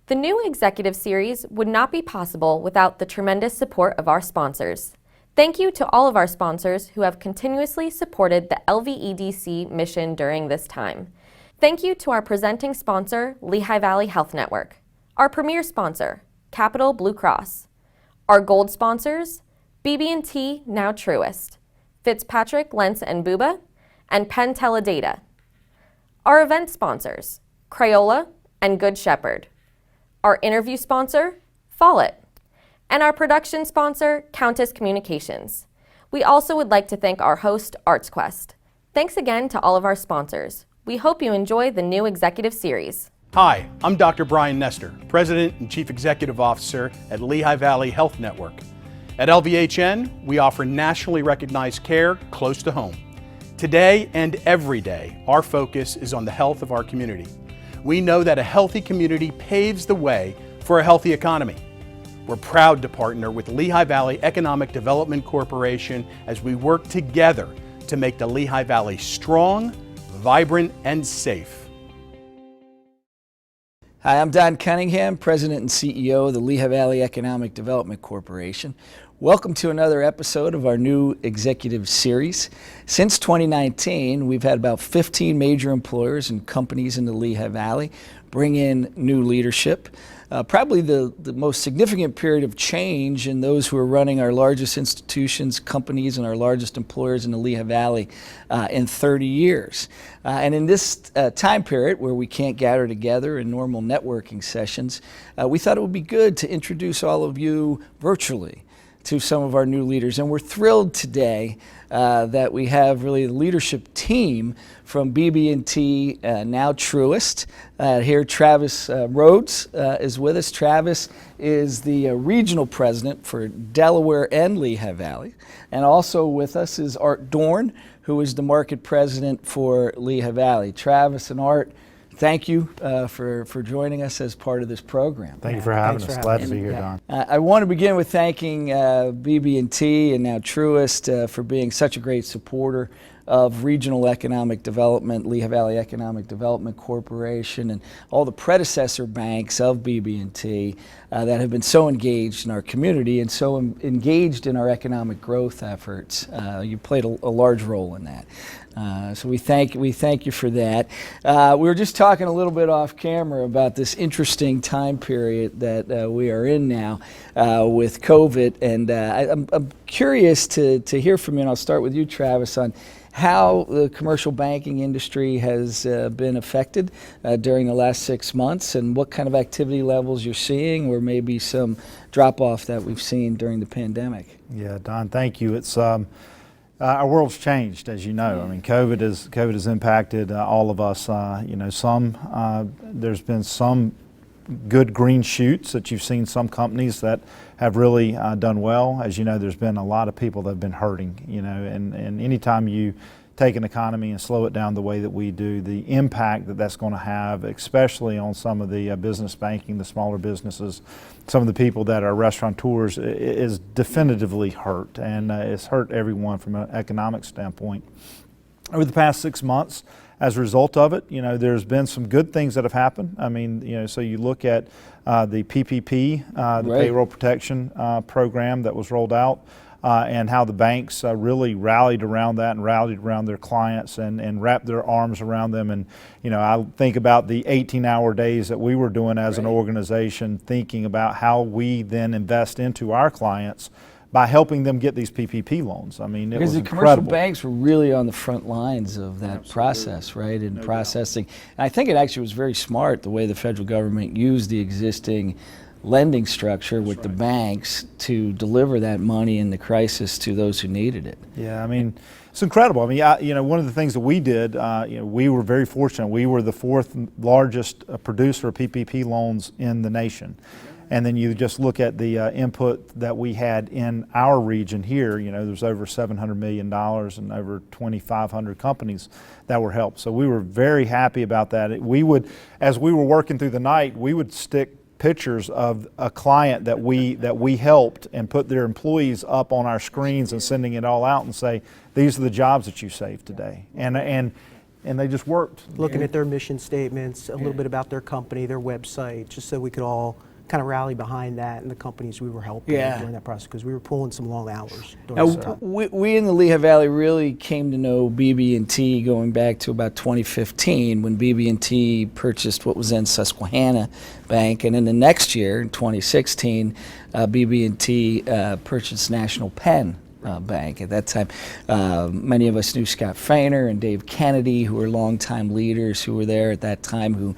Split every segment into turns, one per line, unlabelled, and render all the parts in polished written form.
The new executive series would not be possible without the tremendous support of our sponsors. Thank you to all of our sponsors who have continuously supported the LVEDC mission during this time. Thank you to our presenting sponsor, Lehigh Valley Health Network, our premier sponsor, Capital Blue Cross, our gold sponsors, BB&T, now Truist, Fitzpatrick, Lentz & Buba, and Penn Teledata, our event sponsors, Crayola and Good Shepherd, our interview sponsor, Follett, and our production sponsor, Countess Communications. We also would like to thank our host, ArtsQuest. Thanks again to all of our sponsors. We hope you enjoy the new executive series.
Hi, I'm Dr. Brian Nestor, President and Chief Executive Officer at Lehigh Valley Health Network. At LVHN, we offer nationally recognized care close to home. Today and every day, our focus is on the health of our community. We know that a healthy community paves the way for a healthy economy. We're proud to partner with Lehigh Valley Economic Development Corporation as we work together to make the Lehigh Valley strong, vibrant, and safe.
Hi, I'm Don Cunningham, President and CEO of the Lehigh Valley Economic Development Corporation. Welcome to another episode of our new executive series. Since 2019, we've had about 15 major employers and companies in the Lehigh Valley bring in new leadership. Probably the most significant period of change in those who are running our largest institutions, companies, and our largest employers in the Lehigh Valley in 30 years. And in this time period where we can't gather together in normal networking sessions, we thought it would be good to introduce all of you virtually to some of our new leaders. And we're thrilled today that we have really the leadership team from BB&T, now Truist. Here, Travis Rhodes is with us. Travis is the regional president for Delaware and Lehigh Valley. And also with us is Art Dorn, who is the market president for Lehigh Valley. Travis and Art, thank you for joining us as part of this program.
Thank you for having us. Glad to be here, Don.
I want to begin with thanking BB&T and now Truist for being such a great supporter of regional economic development, Lehigh Valley Economic Development Corporation, and all the predecessor banks of BB&T that have been so engaged in our community and so engaged in our economic growth efforts. You played a large role in that. So we thank you for that. We were just talking a little bit off camera about this interesting time period that we are in now with COVID, and I'm curious to hear from you, and I'll start with you, Travis, on how the commercial banking industry has been affected during the last 6 months, and what kind of activity levels you're seeing, or maybe some drop-off that we've seen during the pandemic.
Yeah, Don, thank you. It's our world's changed, as you know. I mean, COVID has impacted all of us. There's been some good green shoots that you've seen, some companies that have really done well. As you know, there's been a lot of people that have been hurting, and anytime you take an economy and slow it down the way that we do, the impact that that's going to have, especially on some of the business banking, the smaller businesses, some of the people that are restaurateurs, is definitively hurt, and it's hurt everyone from an economic standpoint. Over the past 6 months, as a result of it, there's been some good things that have happened. I mean, so you look at the PPP, the Payroll Protection Program that was rolled out, and how the banks really rallied around that and rallied around their clients and wrapped their arms around them. And, I think about the 18-hour days that we were doing as an organization, thinking about how we then invest into our clients by helping them get these PPP loans. I mean, it was incredible. Because the commercial banks were really on the front lines of that process, right, in processing. And I think it actually was very smart the way the federal government used the existing lending structure with the banks to deliver that money in the crisis to those who needed it. Yeah, I mean, it's incredible. I mean, one of the things that we did, we were very fortunate. We were the fourth largest producer of PPP loans in the nation. And then you just look at the input that we had in our region here, there's over $700 million and over 2,500 companies that were helped. So we were very happy about that. We would, as we were working through the night, we would stick pictures of a client that we helped and put their employees up on our screens and sending it all out and say, these are the jobs that you saved today. And and they just worked.
Looking at their mission statements, a little bit about their company, their website, just so we could all kind of rally behind that and the companies we were helping during that process, because we were pulling some long hours during
Now,
this time.
we in the Lehigh Valley really came to know BB&T going back to about 2015 when BB&T purchased what was then Susquehanna Bank, and then the next year, in 2016, BB&T purchased National Penn Bank. At that time, many of us knew Scott Feiner and Dave Kennedy, who were longtime leaders who were there at that time, who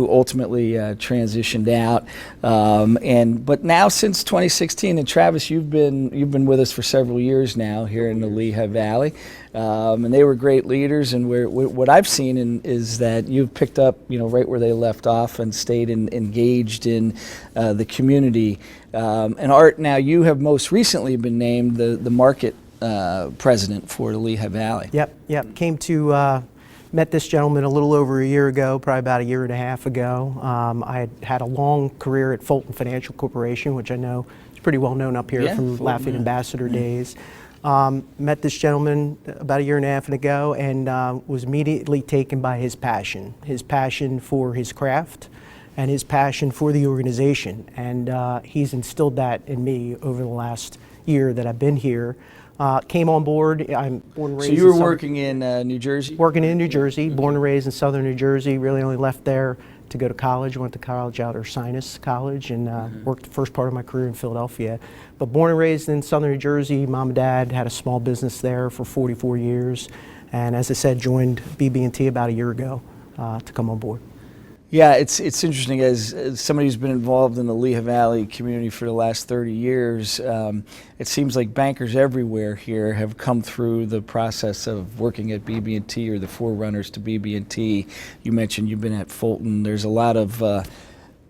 ultimately transitioned out. But now since 2016, and Travis, you've been with us for several years now here in the Lehigh Valley, and they were great leaders. And what I've seen is that you've picked up, right where they left off and stayed engaged in the community. And Art, now you have most recently been named the market president for the Lehigh Valley.
Yep. Came to, met this gentleman a little over a year ago, probably about a year and a half ago. I had a long career at Fulton Financial Corporation, which I know is pretty well known up here from
Fulton,
Lafayette Ambassador days. Met this gentleman about a year and a half ago, and was immediately taken by his passion for his craft and his passion for the organization. And he's instilled that in me over the last year that I've been here. Came on board, I'm born and raised
So you were working in New Jersey?
Working in New Jersey, born and raised in southern New Jersey, really only left there to go to college. Went to college out at Ursinus College, and worked the first part of my career in Philadelphia. But born and raised in southern New Jersey, mom and dad had a small business there for 44 years. And as I said, joined BB&T about a year ago to come on board.
Yeah, it's interesting, as somebody who's been involved in the Lehigh Valley community for the last 30 years, it seems like bankers everywhere here have come through the process of working at BB&T or the forerunners to BB&T. You mentioned you've been at Fulton. There's a lot of,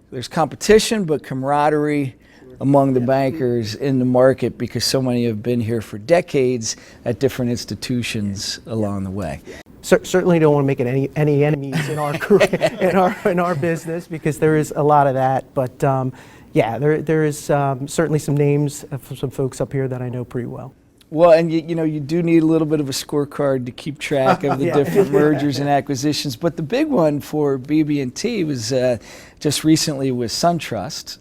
there's competition, but camaraderie among the bankers in the market, because so many have been here for decades at different institutions along the way.
Certainly don't want to make it any enemies in our career, in our business, because there is a lot of that. But yeah, there is certainly some names of some folks up here that I know pretty well.
Well, and you do need a little bit of a scorecard to keep track of the different mergers and acquisitions. But the big one for BB&T was just recently with Suntrust,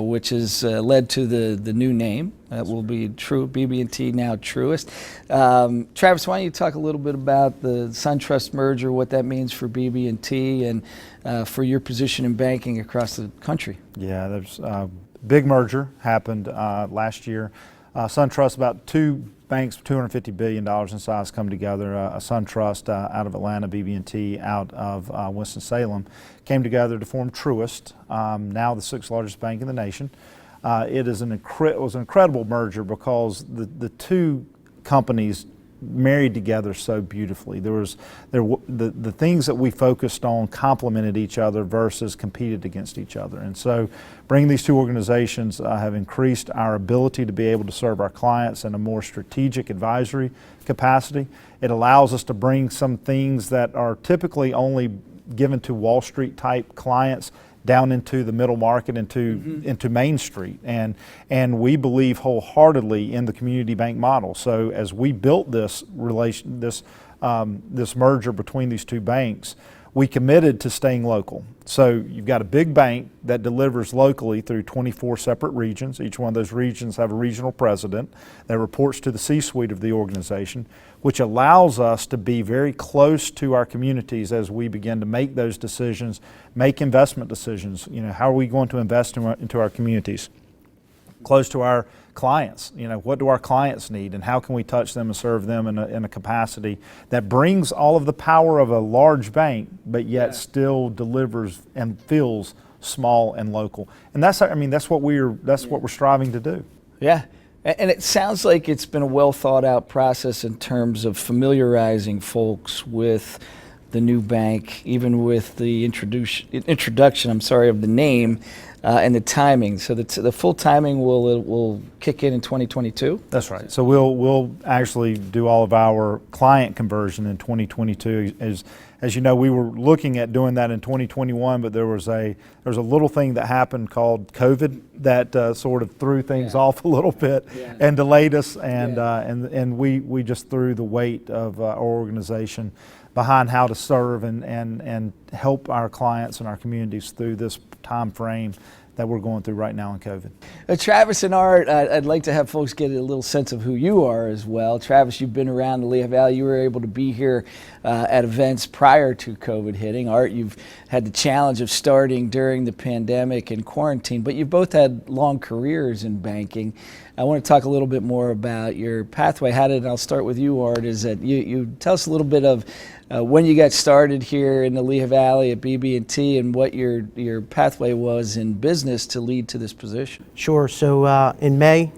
which has led to the new name. That will be BB&T, now Truist. Travis, why don't you talk a little bit about the Suntrust merger, what that means for BB&T and for your position in banking across the country?
Yeah, there's a big merger happened last year. Suntrust, about two banks, $250 billion in size, come together. Suntrust out of Atlanta, BB&T out of Winston-Salem, came together to form Truist, now the sixth largest bank in the nation. It was an incredible merger because the two companies married together so beautifully. The things that we focused on complemented each other versus competed against each other. And so bringing these two organizations have increased our ability to be able to serve our clients in a more strategic advisory capacity. It allows us to bring some things that are typically only given to Wall Street type clients down into the middle market, into Main Street, and we believe wholeheartedly in the community bank model. So as we built this merger between these two banks, we committed to staying local. So you've got a big bank that delivers locally through 24 separate regions. Each one of those regions have a regional president that reports to the C-suite of the organization, which allows us to be very close to our communities as we begin to make those decisions, make investment decisions. How are we going to invest into our communities? Close to our clients, what do our clients need, and how can we touch them and serve them in a capacity that brings all of the power of a large bank, but yet still delivers and feels small and local. And that's what we're striving to do.
Yeah. And it sounds like it's been a well thought out process in terms of familiarizing folks with the new bank, even with the introduction of the name and the timing. So the full timing will kick in 2022?
That's right. So we'll actually do all of our client conversion in 2022. As you know, we were looking at doing that in 2021, but there was a little thing that happened called COVID that sort of threw things off a little bit and delayed us, and we just threw the weight of our organization behind how to serve and help our clients and our communities through this time frame that we're going through right now in COVID.
Travis and Art, I'd like to have folks get a little sense of who you are as well. Travis, you've been around the Lehigh Valley. You were able to be here at events prior to COVID hitting. Art, you've had the challenge of starting during the pandemic and quarantine, but you've both had long careers in banking. I want to talk a little bit more about your pathway. I'll start with you, Art, is that you tell us a little bit of when you got started here in the Lehigh Valley at BB&T and what your pathway was in business to lead to this position.
Sure. So in May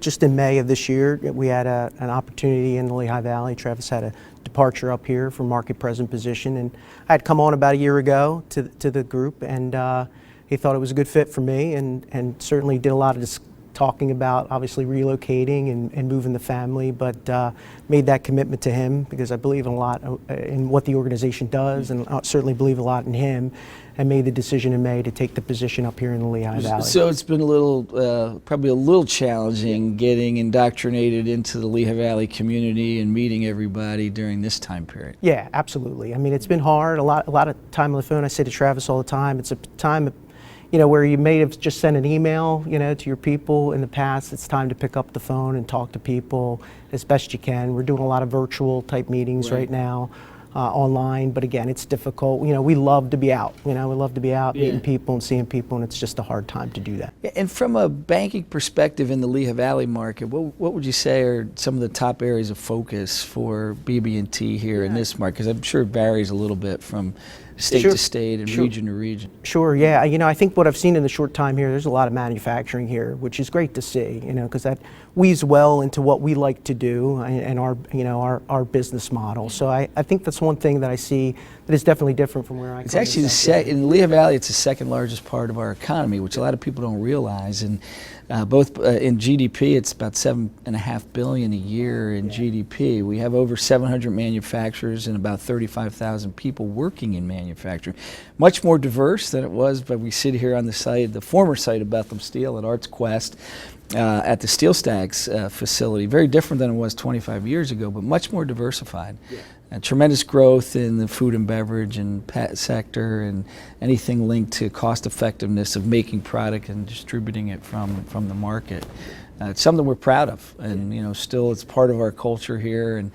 of this year, we had an opportunity in the Lehigh Valley. Travis had a departure up here for market president position, and I had come on about a year ago to the group, and he thought it was a good fit for me, and certainly did a lot of talking about obviously relocating and moving the family, but made that commitment to him because I believe a lot in what the organization does, and I certainly believe a lot in him, and made the decision in May to take the position up here in the Lehigh Valley.
So it's been a little, probably a little challenging getting indoctrinated into the Lehigh Valley community and meeting everybody during this time period.
Yeah, absolutely. I mean, it's been hard. A lot of time on the phone. I say to Travis all the time, it's a time, where you may have just sent an email, to your people in the past. It's time to pick up the phone and talk to people as best you can. We're doing a lot of virtual type meetings right now, online, but again, it's difficult. We love to be out. We love to be out meeting people and seeing people, and it's just a hard time to do that.
And from a banking perspective in the Lehigh Valley market, what would you say are some of the top areas of focus for BB&T here in this market? Because I'm sure it varies a little bit from state to state and region to region.
Sure, yeah. I think what I've seen in the short time here, there's a lot of manufacturing here, which is great to see, because that weaves well into what we like to do and our business model. So I think that's one thing that I see that is definitely different from where I come.
It's actually in the Lehigh Valley, it's the second largest part of our economy, which a lot of people don't realize. And both in GDP, it's about $7.5 billion a year in GDP. We have over 700 manufacturers and about 35,000 people working in manufacturing. Much more diverse than it was, but we sit here on the site, the former site of Bethlehem Steel at Arts Quest, at the Steel Stacks facility. Very different than it was 25 years ago, but much more diversified. Tremendous growth in the food and beverage and pet sector and anything linked to cost effectiveness of making product and distributing it from the market. It's something we're proud of, and still it's part of our culture here and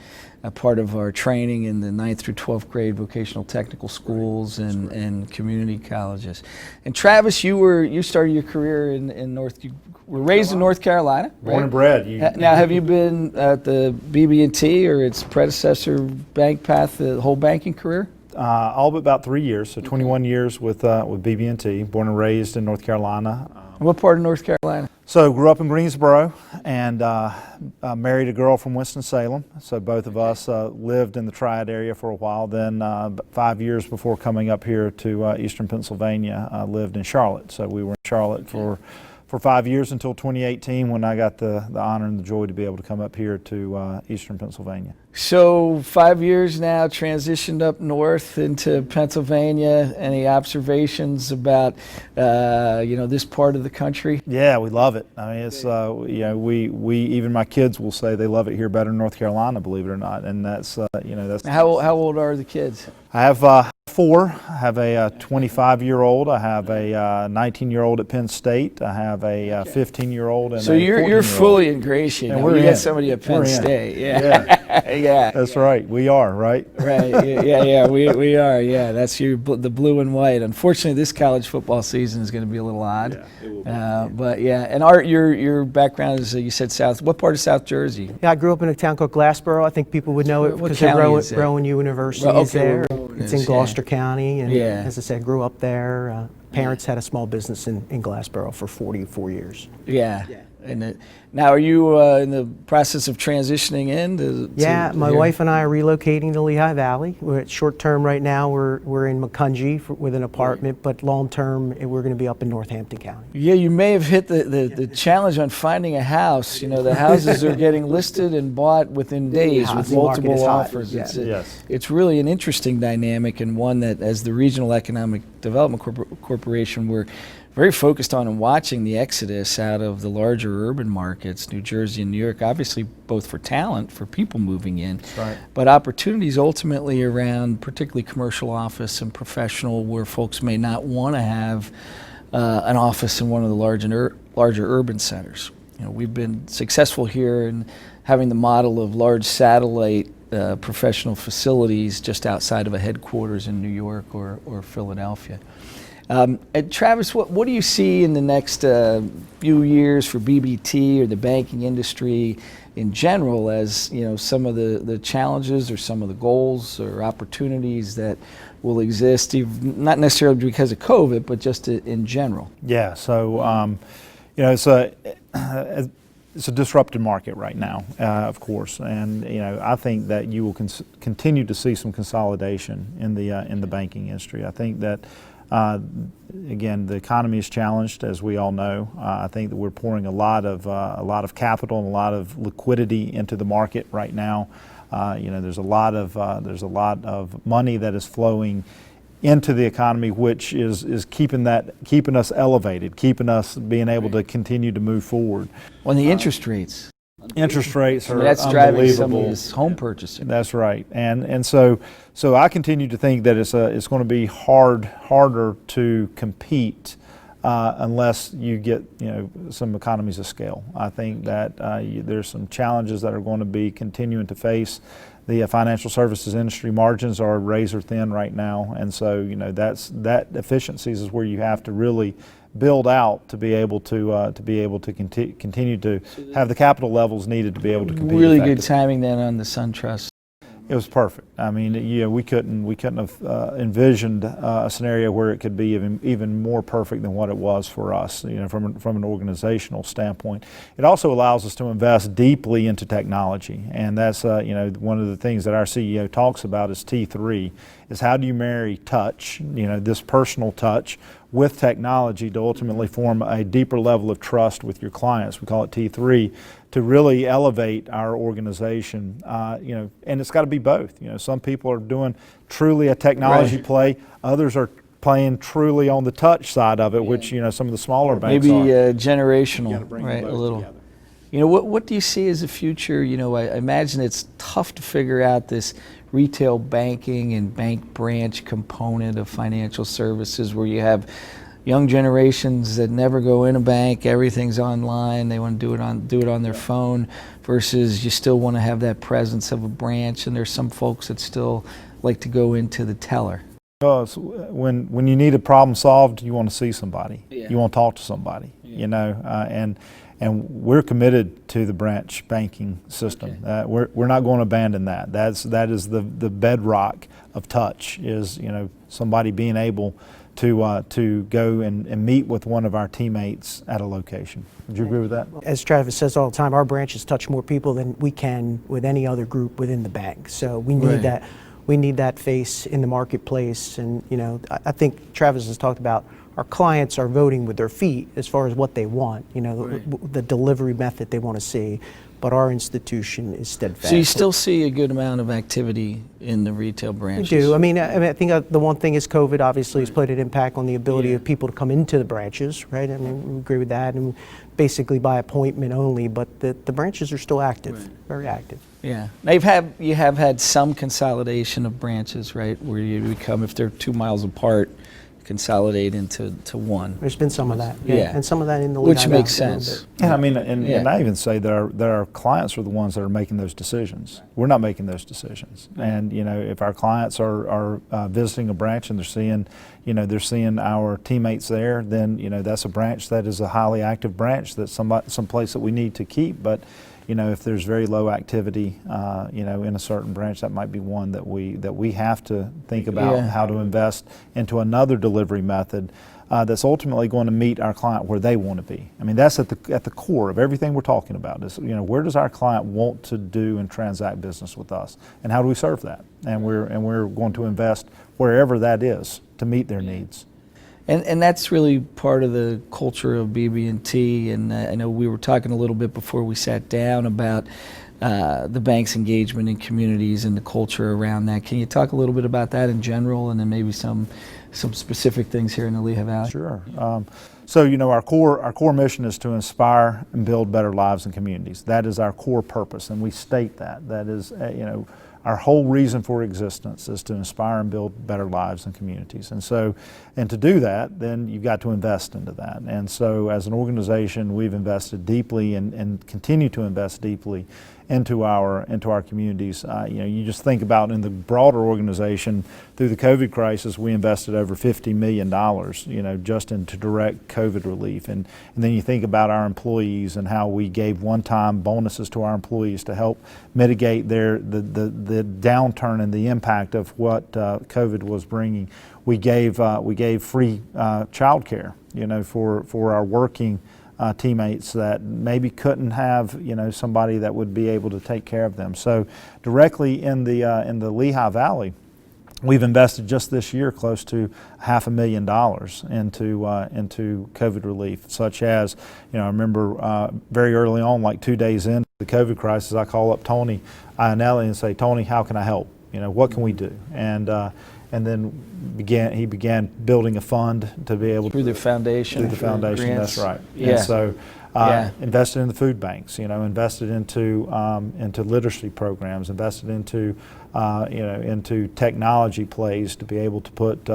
a part of our training in the 9th through 12th grade vocational technical schools and community colleges. And Travis, you started your career in North. You were raised in North Carolina, right?
Born and bred.
Now, have you been at the BB&T or its predecessor bank path the whole banking career?
All but about 3 years, so 21 years with BB&T. Born and raised in North Carolina.
What part of North Carolina?
So grew up in Greensboro and married a girl from Winston-Salem. So both of us lived in the Triad area for a while. Then 5 years before coming up here to Eastern Pennsylvania, lived in Charlotte. So we were in Charlotte for 5 years until 2018 when I got the honor and the joy to be able to come up here to Eastern Pennsylvania.
So 5 years now, transitioned up north into Pennsylvania. Any observations about this part of the country?
Yeah, we love it. I mean, it's we even my kids will say they love it here better than North Carolina, believe it or not. And that's that's
how old are the kids?
I have 4. I have a 25-year-old. I have a 19-year-old at Penn State. I have a 15-year-old and
so you're fully ingratiated.
And we
got somebody at Penn State.
Yeah.
Yeah.
That's right. We are, right?
Right. Yeah. We are. Yeah. That's the blue and white. Unfortunately, this college football season is going to be a little odd. Yeah, it will be. But yeah. And Art, your background is you said South. What part of South Jersey?
Yeah, I grew up in a town called Glassboro. I think people would know it because Rowan University is there. It's in Gloucester County, and as I said, grew up there. Parents had a small business in Glassboro for 44 years.
Yeah. And now, are you in the process of transitioning in?
My wife and I are relocating to Lehigh Valley. We're at short term right now. We're in Macungie with an apartment, but long term we're going to be up in Northampton County.
Yeah, you may have hit the challenge on finding a house. The houses are getting listed and bought within days with multiple offers. It's really an interesting dynamic, and one that, as the Regional Economic Development Corporation, we're very focused on and watching the exodus out of the larger larger urban markets, New Jersey and New York, obviously both for talent, for people moving in,
right.
but opportunities ultimately around particularly commercial office and professional, where folks may not want to have an office in one of the larger urban centers. You know, we've been successful here in having the model of large satellite professional facilities just outside of a headquarters in New York or Philadelphia. And Travis, what do you see in the next few years for BB&T or the banking industry in general as, you know, some of the challenges or some of the goals or opportunities that will exist, not necessarily because of COVID, but just in general?
Yeah, so you know, it's a disrupted market right now, of course, and you know, I think that you will continue to see some consolidation in the banking industry. I think that again, the economy is challenged, as we all know. I think that we're pouring a lot of capital and a lot of liquidity into the market right now. You know, there's a lot of money that is flowing into the economy, which is keeping us elevated, keeping us being able to continue to move forward.
On the interest rates.
Interest rates are
That's driving some of
unbelievable.
this home purchasing.
That's right, and so I continue to think that it's going to be harder to compete unless you get, you know, some economies of scale. I think that there's some challenges that are going to be continuing to face. The financial services industry margins are razor thin right now, and so, you know, that efficiencies is where you have to really build out to be able to continue to have the capital levels needed to be able to compete.
Really good
effectively.
timing then on the Suntrust.
It was perfect. I mean, yeah, we couldn't have envisioned a scenario where it could be even more perfect than what it was for us. You know, from an organizational standpoint, it also allows us to invest deeply into technology, and that's you know, one of the things that our CEO talks about is T3, is how do you marry touch, you know, this personal touch, with technology to ultimately form a deeper level of trust with your clients. We call it T3, to really elevate our organization. You know, and it's got to be both. You know, some people are doing truly a technology play, others are playing truly on the touch side of it, which, you know, some of the smaller banks
Maybe
are.
generational,
bring
right?
them
A
both
little.
together.
You know, what do you see as the future? You know, I imagine it's tough to figure out this retail banking and bank branch component of financial services, where you have young generations that never go in a bank, everything's online, they want to do it on their phone, versus you still want to have that presence of a branch, and there's some folks that still like to go into the teller.
Because when you need a problem solved, you want to see somebody,
Yeah.
you want to talk to somebody, you know, and we're committed to the branch banking system.
Okay.
We're not going to abandon that. That is the bedrock of touch, is, you know, somebody being able to go and meet with one of our teammates at a location. Would you agree with that?
As Travis says all the time, our branches touch more people than we can with any other group within the bank. So we need
Right.
that. We need that face in the marketplace. And, you know, I think Travis has talked about our clients are voting with their feet as far as what they want, you know,
Right.
the delivery method they want to see. But our institution is steadfast.
So you still see a good amount of activity in the retail
We
branches?
do. I mean, I think the one thing is COVID obviously has played an impact on the ability of people to come into the branches, right? I mean, we agree with that, and basically by appointment only, but the branches are still active, very active.
Yeah. Now you have had some consolidation of branches, right? Where you become, if they're 2 miles apart, consolidate into one.
There's been some of that,
Yeah.
and some of that in the
Which
Lehigh
makes
Valley a little
sense.
bit.
Yeah, I mean, and
Yeah.
I even say that our clients are the ones that are making those decisions. We're not making those decisions. And, you know, if our clients are visiting a branch and they're seeing our teammates there, then, you know, that's a branch that is a highly active branch, that's some place that we need to keep. But, you know, if there's very low activity, you know, in a certain branch, that might be one that we have to think about
Yeah.
how to invest into another delivery method that's ultimately going to meet our client where they want to be. I mean, that's at the core of everything we're talking about. Is, you know, where does our client want to do and transact business with us, and how do we serve that? And we're going to invest wherever that is to meet their needs.
And that's really part of the culture of BB&T. And I know we were talking a little bit before we sat down about the bank's engagement in communities and the culture around that. Can you talk a little bit about that in general, and then maybe some some specific things here in the Lehigh Valley?
Sure. So our core mission is to inspire and build better lives and communities. That is our core purpose, and we state that. That is, our whole reason for existence is to inspire and build better lives and communities. And to do that, then you've got to invest into that. And so as an organization, we've invested deeply and continue to invest deeply into our communities. You just think about in the broader organization, through the COVID crisis, we invested over $50 million, just into direct COVID relief. And then you think about our employees and how we gave one-time bonuses to our employees to help mitigate the downturn and the impact of what COVID was bringing. We gave free child care, for our working teammates that maybe couldn't have somebody that would be able to take care of them. So directly in the Lehigh Valley, we've invested just this year close to $500,000 into COVID relief, such as I remember very early on, like 2 days into the COVID crisis, I call up Tony Iannelli and say, Tony, how can I help? What can we do? And then he began building a fund to be able
through the foundation.
Through the foundation,
grants.
that's right.
Yeah.
And so invested in the food banks, invested into literacy programs, invested into technology plays to be able to put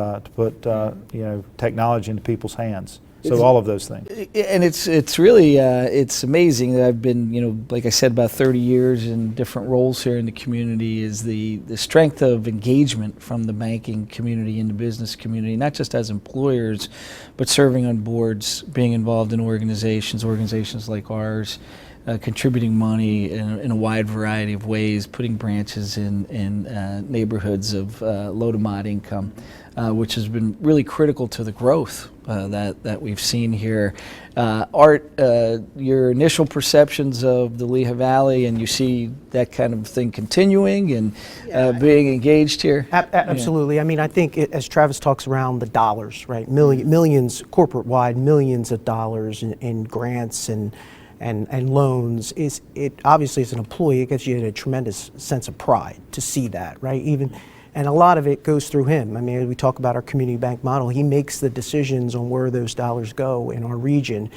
technology into people's hands. So all of those things.
And it's really it's amazing that I've been, like I said, about 30 years in different roles here in the community, is the strength of engagement from the banking community and the business community, not just as employers, but serving on boards, being involved in organizations like ours, contributing money in a wide variety of ways, putting branches in neighborhoods of low to mod income, which has been really critical to the growth that we've seen here. Art, your initial perceptions of the Lehigh Valley, and you see that kind of thing continuing and being engaged here?
Absolutely. Yeah. I mean, I think as Travis talks around the dollars, right? Millions, corporate-wide, millions of dollars in grants and loans, it obviously as an employee, it gives you a tremendous sense of pride to see that, right? And a lot of it goes through him. I mean, we talk about our community bank model. He makes the decisions on where those dollars go in our region.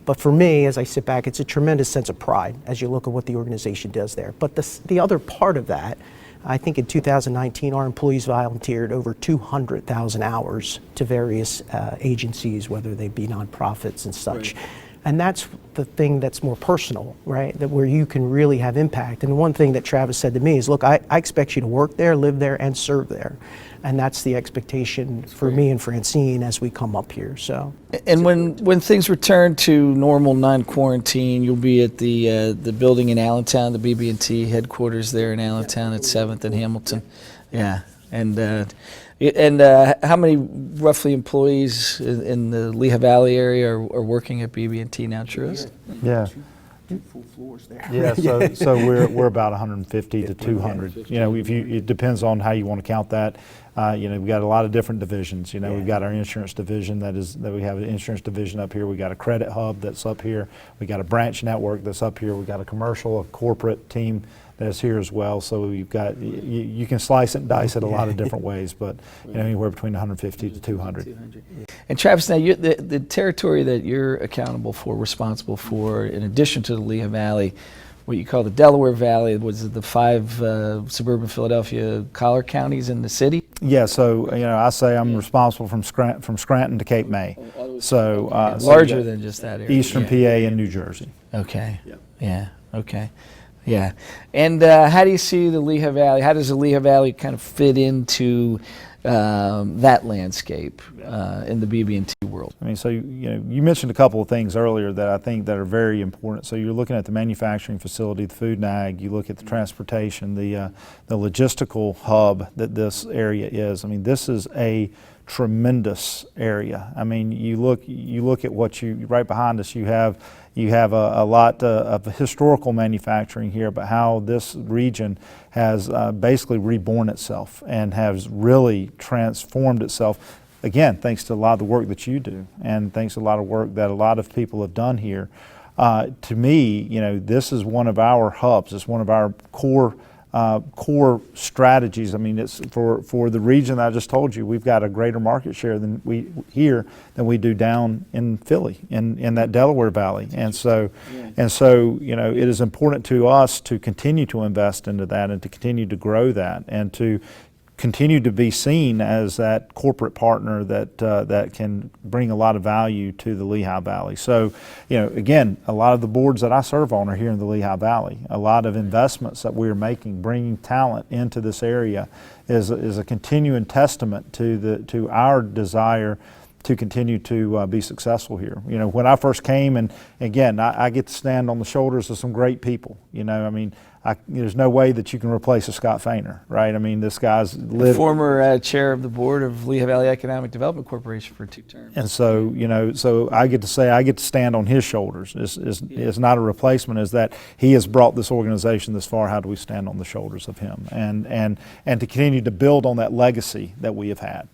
But for me, as I sit back, it's a tremendous sense of pride as you look at what the organization does there. But the other part of that, I think in 2019, our employees volunteered over 200,000 hours to various agencies, whether they be nonprofits and such. Right. And that's the thing that's more personal, right? That where you can really have impact. And one thing that Travis said to me is, look, I expect you to work there, live there, and serve there. And that's the expectation for me and Francine as we come up here. So.
And when things return to normal, non-quarantine, you'll be at the building in Allentown, the BB&T headquarters there in Allentown at 7th and Hamilton. Yeah. And how many roughly employees in the Lehigh Valley area are working at BB&T now, Truist?
Yeah.
Two full floors there.
Yeah, so we're about 150 to 200. It depends on how you want to count that. We've got a lot of different divisions. We've got our insurance division that we have an insurance division up here. We got a credit hub that's up here. We got a branch network that's up here. We got a commercial, a corporate team that's here as well. So we've got, you can slice it and dice it a lot of different ways, but anywhere between 150 to 200.
And Travis, now the territory that you're accountable for, responsible for, in addition to the Lehigh Valley, what you call the Delaware Valley, was the 5 suburban Philadelphia collar counties in the city?
Yeah, so I say I'm responsible from Scranton to Cape May. So
larger than just that area.
Eastern PA and New Jersey.
Okay. Yeah. Okay. Yeah. And how do you see the Lehigh Valley? How does the Lehigh Valley kind of fit into that landscape in the BB&T world? I
mean, so you mentioned a couple of things earlier that I think that are very important. So you're looking at the manufacturing facility, the food and ag. You look at the transportation, the logistical hub that this area is. I mean, this is a tremendous area. I mean, you look at what right behind us. You have a lot of historical manufacturing here, but how this region has basically reborn itself and has really transformed itself. Again, thanks to a lot of the work that you do, and thanks to a lot of work that a lot of people have done here. To me, this is one of our hubs. It's one of our core core strategies. I mean, it's for the region that I just told you, we've got a greater market share than we do down in Philly, in that Delaware Valley. And so, you know, it is important to us to continue to invest into that and to continue to grow that and to continue to be seen as that corporate partner that can bring a lot of value to the Lehigh Valley. So, you know, again, a lot of the boards that I serve on are here in the Lehigh Valley. A lot of investments that we are making, bringing talent into this area, is a continuing testament to our desire to continue to be successful here. You know, when I first came, and again, I get to stand on the shoulders of some great people. You know, I mean, there's no way that you can replace a Scott Fainer, right? I mean, this guy's lived.
Former chair of the board of Lehigh Valley Economic Development Corporation for 2 terms.
And so, you know, so I get to stand on his shoulders. It's not a replacement, is that he has brought this organization this far. How do we stand on the shoulders of him and to continue to build on that legacy that we have had?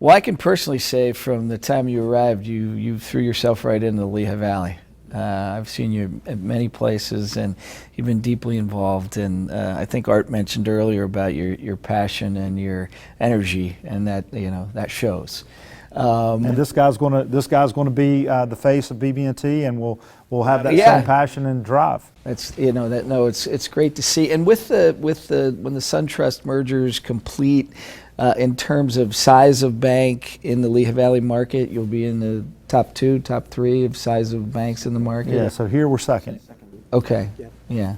Well, I can personally say from the time you arrived, you threw yourself right into the Lehigh Valley. I've seen you at many places, and you've been deeply involved. And I think Art mentioned earlier about your passion and your energy, and that, you know, that shows.
And this guy's going to be the face of BB&T, and we'll have that same passion and drive.
It's, you know, that, no, it's great to see. And with the when the Suntrust merger is complete, in terms of size of bank in the Lehigh Valley market, you'll be in the top 2, top 3 of size of banks in the market.
Yeah. So here we're second.
Okay. Yeah.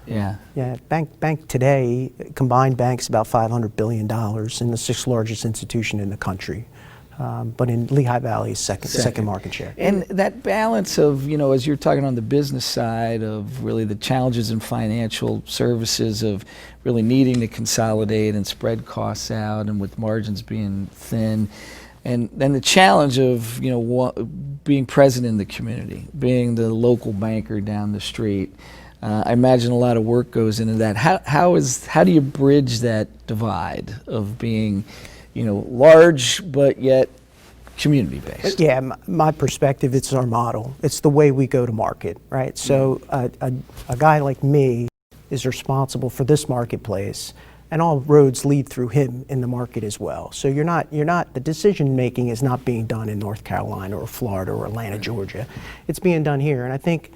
Yeah, bank today, combined banks about $500 billion, and the 6th largest institution in the country. But in Lehigh Valley, second market share.
And that balance of, you know, as you're talking on the business side of really the challenges in financial services of really needing to consolidate and spread costs out, and with margins being thin, and then the challenge of, you know, being present in the community, being the local banker down the street. I imagine a lot of work goes into that. How do you bridge that divide of being, you know, large but yet community-based?
Yeah, my perspective, it's our model. It's the way we go to market, right? So a guy like me is responsible for this marketplace, and all roads lead through him in the market as well. So the decision making is not being done in North Carolina or Florida or Atlanta, Georgia. It's being done here. And I think,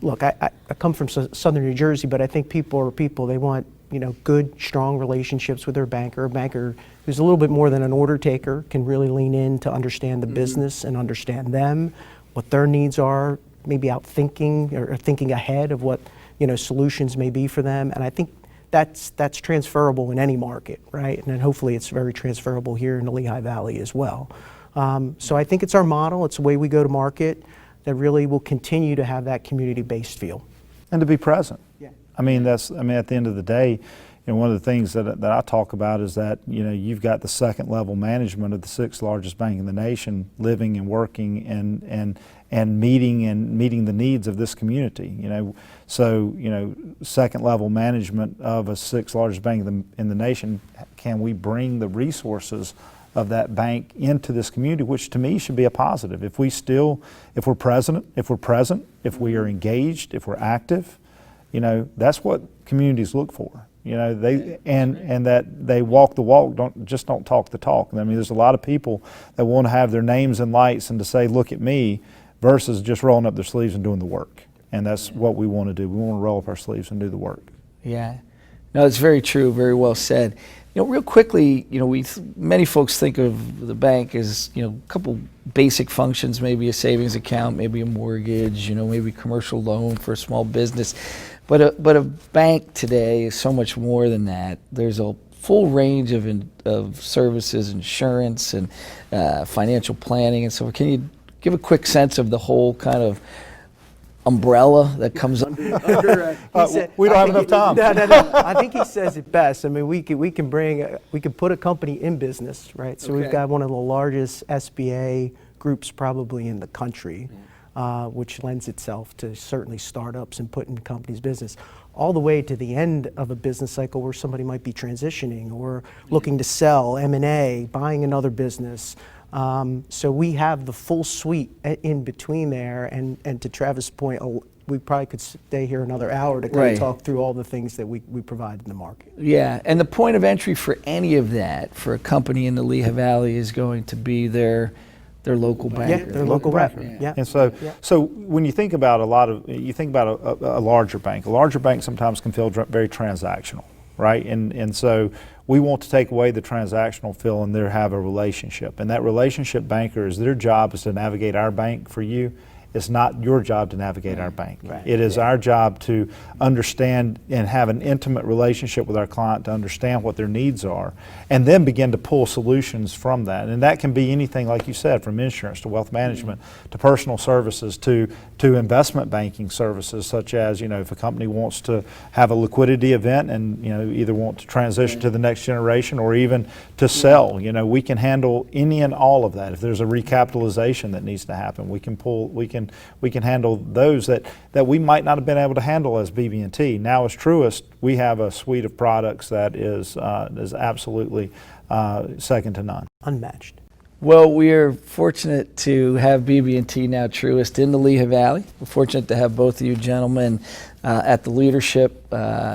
look, I come from southern New Jersey, but I think people are people. They want, you know, good, strong relationships with their banker. A banker who's a little bit more than an order taker can really lean in to understand the business and understand them, what their needs are, maybe out thinking or thinking ahead of what, you know, solutions may be for them. And I think that's transferable in any market, right? And then hopefully it's very transferable here in the Lehigh Valley as well. So I think it's our model. It's the way we go to market that really will continue to have that community-based feel.
And to be present.
Yeah.
I mean, at the end of the day, you know, one of the things that I talk about is that, you know, you've got the 2nd level management of the 6th largest bank in the nation, living and working and meeting the needs of this community. You know, so, you know, 2nd level management of a 6th largest bank in the nation. Can we bring the resources of that bank into this community, which to me should be a positive? If we're present, if we are engaged, if we're active, you know, that's what communities look for. You know, and that they walk the walk, don't talk the talk. I mean, there's a lot of people that want to have their names in lights and to say, look at me, versus just rolling up their sleeves and doing the work. And that's what we want to do. We want to roll up our sleeves and do the work.
Yeah. No, it's very true, very well said. You know, real quickly, you know, many folks think of the bank as, you know, a couple basic functions, maybe a savings account, maybe a mortgage, you know, maybe commercial loan for a small business. But a bank today is so much more than that. There's a full range of services, insurance and financial planning and so forth. Can you give a quick sense of the whole kind of umbrella that comes under?
We don't have enough time.
No. I think he says it best. I mean, we can put a company in business, right? So we've got one of the largest SBA groups probably in the country, which lends itself to certainly startups and putting companies' business, all the way to the end of a business cycle where somebody might be transitioning or looking to sell, M&A, buying another business. So we have the full suite in between there, and to Travis' point, we probably could stay here another hour to kind
Right.
of talk through all the things that we provide in the market.
Yeah, and the point of entry for any of that for a company in the Lehigh Valley is going to be their local banker.
Yeah, their local banker. Yeah.
And so,
Yeah.
so when you think about a larger bank. A larger bank sometimes can feel very transactional, right? And so we want to take away the transactional feel and there have a relationship. And that relationship banker is their job is to navigate our bank for you. It's not your job to navigate our bank.
Right.
It is our job to understand and have an intimate relationship with our client to understand what their needs are and then begin to pull solutions from that. And that can be anything, like you said, from insurance to wealth management to personal services to investment banking services, such as, if a company wants to have a liquidity event and, either want to transition to the next generation or even to sell, we can handle any and all of that. If there's a recapitalization that needs to happen, we can handle those that we might not have been able to handle as BB&T. Now as Truist, we have a suite of products that is absolutely second to none.
Unmatched.
Well, we are fortunate to have BB&T, now Truist, in the Lehigh Valley. We're fortunate to have both of you gentlemen at the leadership.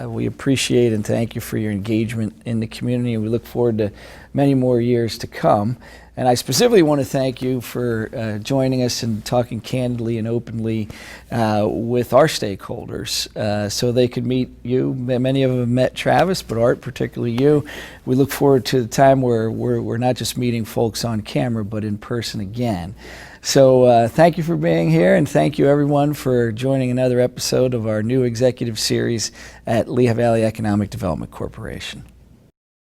We appreciate and thank you for your engagement in the community, and we look forward to many more years to come. And I specifically want to thank you for joining us and talking candidly and openly with our stakeholders so they could meet you. Many of them have met Travis, but Art, particularly you. We look forward to the time where we're not just meeting folks on camera, but in person again. So thank you for being here, and thank you everyone for joining another episode of our new executive series at Lehigh Valley Economic Development Corporation.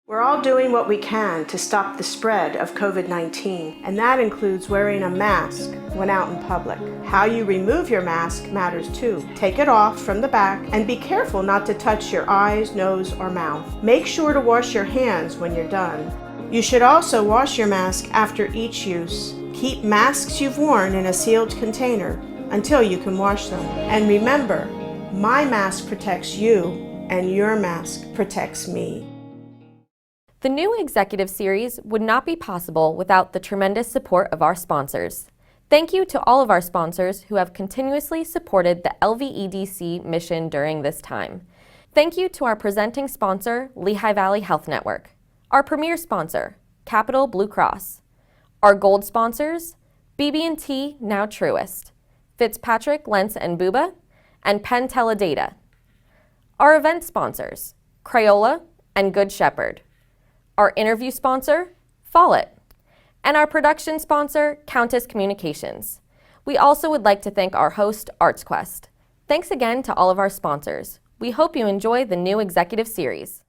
We're all doing what we can to stop the spread of COVID-19, and that includes wearing a mask when out in public. How you remove your mask matters too. Take it off from the back and be careful not to touch your eyes, nose, or mouth. Make sure to wash your hands when you're done. You should also wash your mask after each use. Keep masks you've worn in a sealed container until you can wash them. And remember, my mask protects you and your mask protects me.
The new executive series would not be possible without the tremendous support of our sponsors. Thank you to all of our sponsors who have continuously supported the LVEDC mission during this time. Thank you to our presenting sponsor, Lehigh Valley Health Network, our premier sponsor, Capital Blue Cross, our gold sponsors, BB&T, now Truist, Fitzpatrick, Lentz & Buba, and Penn Teledata, our event sponsors, Crayola and Good Shepherd, our interview sponsor, Follett, and our production sponsor, Countess Communications. We also would like to thank our host, ArtsQuest. Thanks again to all of our sponsors. We hope you enjoy the new executive series.